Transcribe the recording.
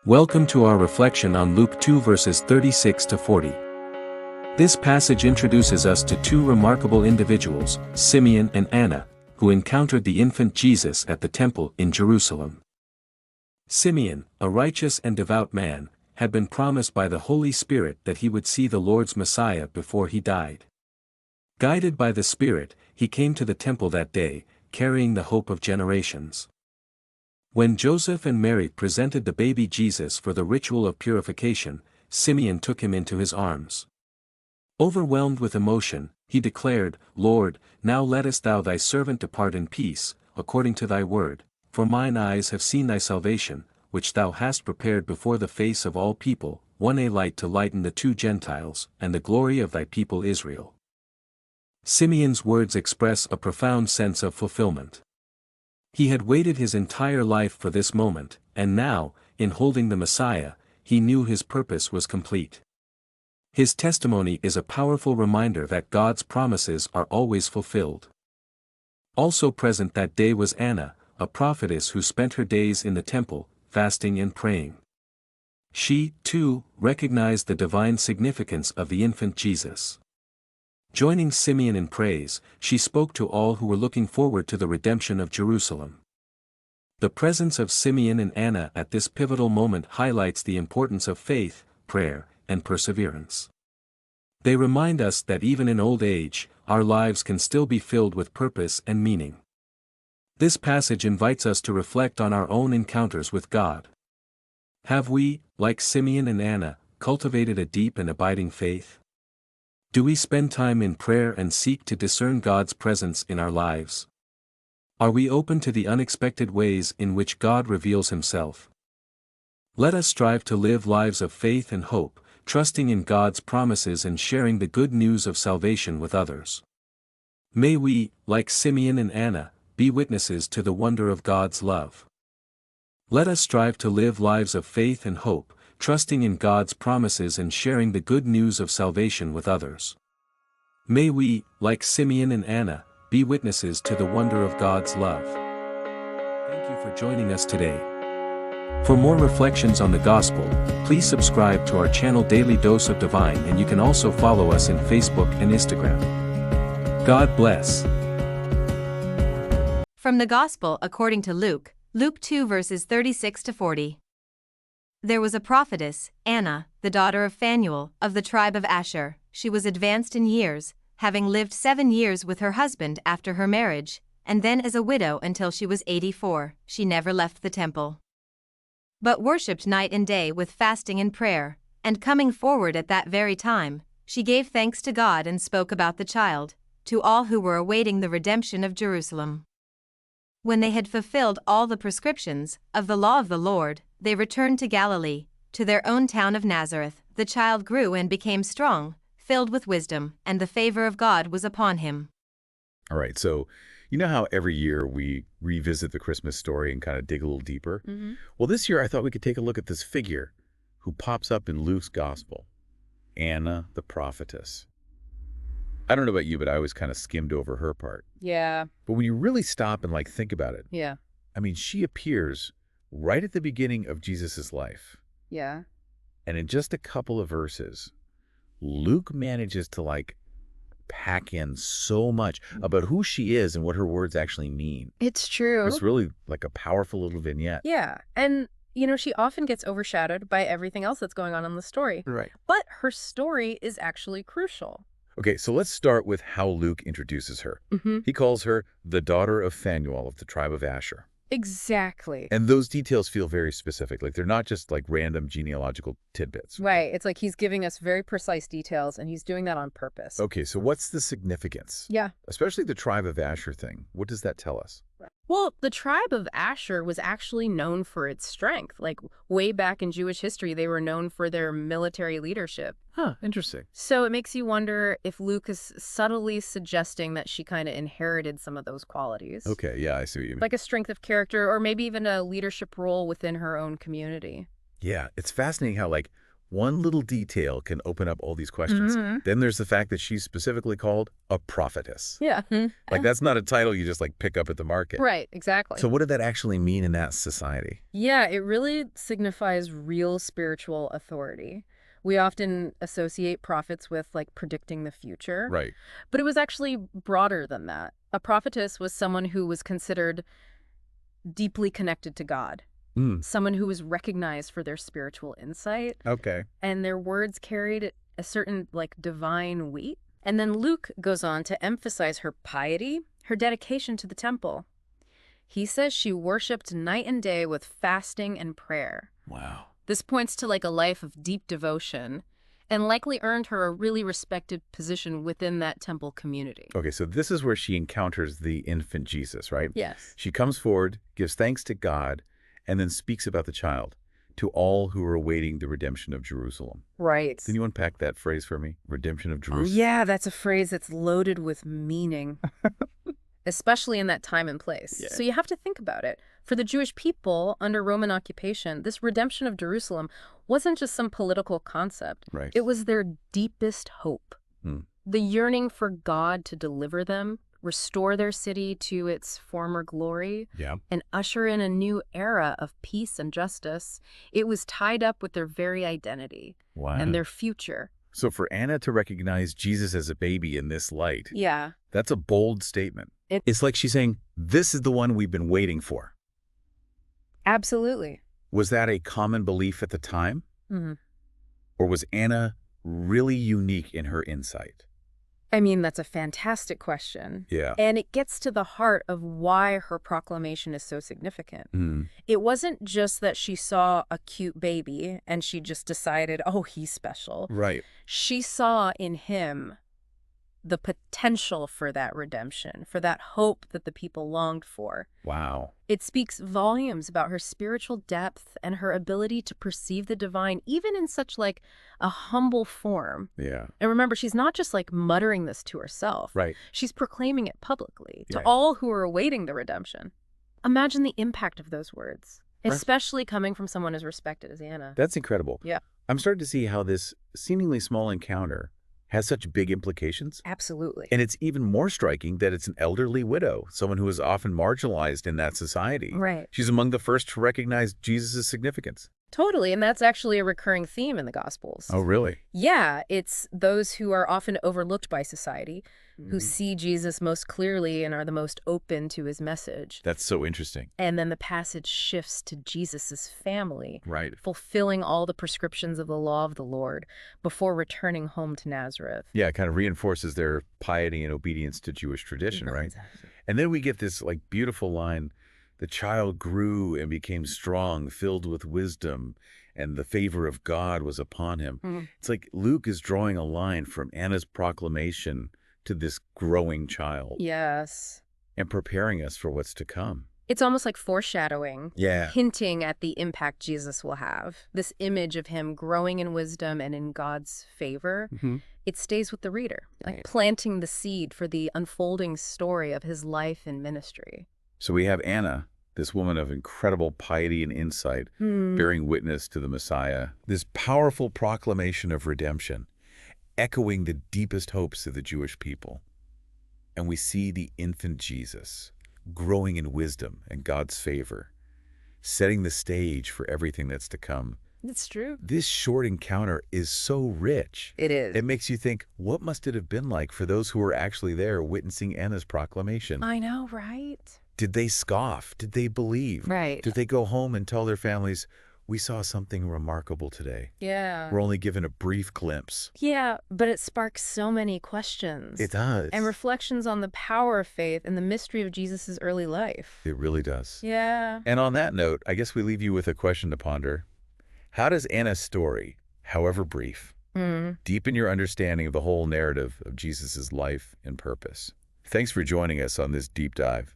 Welcome to our reflection on Luke 2 verses 36 to 40. This passage introduces us to two remarkable individuals, Simeon and Anna, who encountered the infant Jesus at the temple in Jerusalem. Simeon, a righteous and devout man, had been promised by the Holy Spirit that he would see the Lord's Messiah before he died. Guided by the Spirit, he came to the temple that day, carrying the hope of generations. When Joseph and Mary presented the baby Jesus for the ritual of purification, Simeon took him into his arms. Overwhelmed with emotion, he declared, "Lord, now lettest thou thy servant depart in peace, according to thy word, for mine eyes have seen thy salvation, which thou hast prepared before the face of all people, a light to lighten the two Gentiles, and the glory of thy people Israel." Simeon's words express a profound sense of fulfillment. He had waited his entire life for this moment, and now, in holding the Messiah, he knew his purpose was complete. His testimony is a powerful reminder that God's promises are always fulfilled. Also present that day was Anna, a prophetess who spent her days in the temple, fasting and praying. She, too, recognized the divine significance of the infant Jesus. Joining Simeon in praise, she spoke to all who were looking forward to the redemption of Jerusalem. The presence of Simeon and Anna at this pivotal moment highlights the importance of faith, prayer, and perseverance. They remind us that even in old age, our lives can still be filled with purpose and meaning. This passage invites us to reflect on our own encounters with God. Have we, like Simeon and Anna, cultivated a deep and abiding faith? Do we spend time in prayer and seek to discern God's presence in our lives? Are we open to the unexpected ways in which God reveals Himself? Let us strive to live lives of faith and hope, trusting in God's promises and sharing the good news of salvation with others. May we, like Simeon and Anna, be witnesses to the wonder of God's love. Let us strive to live lives of faith and hope, trusting in God's promises and sharing the good news of salvation with others. May we, like Simeon and Anna, be witnesses to the wonder of God's love. Thank you for joining us today. For more reflections on the Gospel, please subscribe to our channel Daily Dose of Divine, and you can also follow us in Facebook and Instagram. God bless. From the Gospel according to Luke, Luke 2 verses 36 to 40. There was a prophetess, Anna, the daughter of Phanuel, of the tribe of Asher. She was advanced in years, having lived 7 years with her husband after her marriage, and then as a widow until she was 84. She never left the temple, but worshipped night and day with fasting and prayer, and coming forward at that very time, she gave thanks to God and spoke about the child, to all who were awaiting the redemption of Jerusalem. When they had fulfilled all the prescriptions of the law of the Lord, they returned to Galilee, to their own town of Nazareth. The child grew and became strong, filled with wisdom, and the favor of God was upon him. All right, so you know how every year we revisit the Christmas story and kind of dig a little deeper? Well, this year I thought we could take a look at this figure who pops up in Luke's gospel, Anna the prophetess. I don't know about you, but I always kind of skimmed over her part. Yeah. But when you really stop and think about it, Yeah. I mean, she appears right at the beginning of Jesus's life. Yeah. And in just a couple of verses, Luke manages to pack in so much about who she is and what her words actually mean. It's true. It's really like a powerful little vignette. Yeah. And, she often gets overshadowed by everything else that's going on in the story. Right. But her story is actually crucial. Okay, so let's start with how Luke introduces her. He calls her the daughter of Phanuel of the tribe of Asher. Exactly. And those details feel very specific. They're not just random genealogical tidbits. Right. It's like he's giving us very precise details, and he's doing that on purpose. Okay, so what's the significance? Yeah. Especially the tribe of Asher thing. What does that tell us? Well, the tribe of Asher was actually known for its strength. Way back in Jewish history, they were known for their military leadership. Huh, interesting. So it makes you wonder if Luke is subtly suggesting that she kind of inherited some of those qualities. Okay, yeah, I see what you mean. Like a strength of character, or maybe even a leadership role within her own community. Yeah, it's fascinating how, One little detail can open up all these questions. Then there's the fact that she's specifically called a prophetess. Yeah. Like, that's not a title you just, like, pick up at the market. Right, exactly. So what did that actually mean in that society? Yeah, it really signifies real spiritual authority. We often associate prophets with, like, predicting the future. Right. But it was actually broader than that. A prophetess was someone who was considered deeply connected to God. Someone who was recognized for their spiritual insight. Okay. And their words carried a certain, like, divine weight. And then Luke goes on to emphasize her piety, her dedication to the temple. He says she worshipped night and day with fasting and prayer. Wow. This points to, like, a life of deep devotion and likely earned her a really respected position within that temple community. Okay, so this is where she encounters the infant Jesus, right? Yes. She comes forward, gives thanks to God, and then speaks about the child to all who are awaiting the redemption of Jerusalem. Right. Can you unpack that phrase for me? Redemption of Jerusalem. Yeah, that's a phrase that's loaded with meaning, especially in that time and place. Yeah. So you have to think about it. For the Jewish people under Roman occupation, this redemption of Jerusalem wasn't just some political concept. Right. It was their deepest hope. Hmm. The yearning for God to deliver them, restore their city to its former glory, Yeah. and usher in a new era of peace and justice. It was tied up with their very identity Wow. and their future. So for Anna to recognize Jesus as a baby in this light, Yeah. that's a bold statement. It- It's like she's saying, this is the one we've been waiting for. Absolutely. Was that a common belief at the time? Mhm. Or was Anna really unique in her insight? I mean, that's a fantastic question. Yeah. And it gets to the heart of why her proclamation is so significant. Mm. It wasn't just that she saw a cute baby and she just decided, oh, he's special. Right. She saw in him the potential for that redemption, for that hope that the people longed for. Wow. It speaks volumes about her spiritual depth and her ability to perceive the divine, even in such, like, a humble form. Yeah. And remember, she's not just, like, muttering this to herself. Right. She's proclaiming it publicly to Yeah. all who are awaiting the redemption. Imagine the impact of those words, Right. especially coming from someone as respected as Anna. That's incredible. Yeah. I'm starting to see how this seemingly small encounter has such big implications. Absolutely. And it's even more striking that it's an elderly widow, someone who is often marginalized in that society. Right. She's among the first to recognize Jesus' significance. Totally, and that's actually a recurring theme in the Gospels. Oh, really? Yeah, it's those who are often overlooked by society, who Mhm. see Jesus most clearly and are the most open to his message. That's so interesting. And then the passage shifts to Jesus's family, Right. fulfilling all the prescriptions of the law of the Lord before returning home to Nazareth. Yeah, it kind of reinforces their piety and obedience to Jewish tradition, right? Exactly. And then we get this like beautiful line, the child grew and became strong, filled with wisdom, and the favor of God was upon him. Mhm. It's like Luke is drawing a line from Anna's proclamation to this growing child Yes. and preparing us for what's to come. It's almost like foreshadowing, Yeah. hinting at the impact Jesus will have. This image of him growing in wisdom and in God's favor, it stays with the reader, like Right. planting the seed for the unfolding story of his life and ministry. So we have Anna, this woman of incredible piety and insight, bearing witness to the Messiah, this powerful proclamation of redemption, echoing the deepest hopes of the Jewish people. And we see the infant Jesus growing in wisdom and God's favor, setting the stage for everything that's to come. It's true. This short encounter is so rich. It is. It makes you think, what must it have been like for those who were actually there witnessing Anna's proclamation? I know, right? Did they scoff? Did they believe? Right. Did they go home and tell their families, we saw something remarkable today? Yeah. We're only given a brief glimpse. Yeah, but it sparks so many questions. It does. And reflections on the power of faith and the mystery of Jesus' early life. It really does. Yeah. And on that note, I guess we leave you with a question to ponder. How does Anna's story, however brief, deepen your understanding of the whole narrative of Jesus' life and purpose? Thanks for joining us on this deep dive.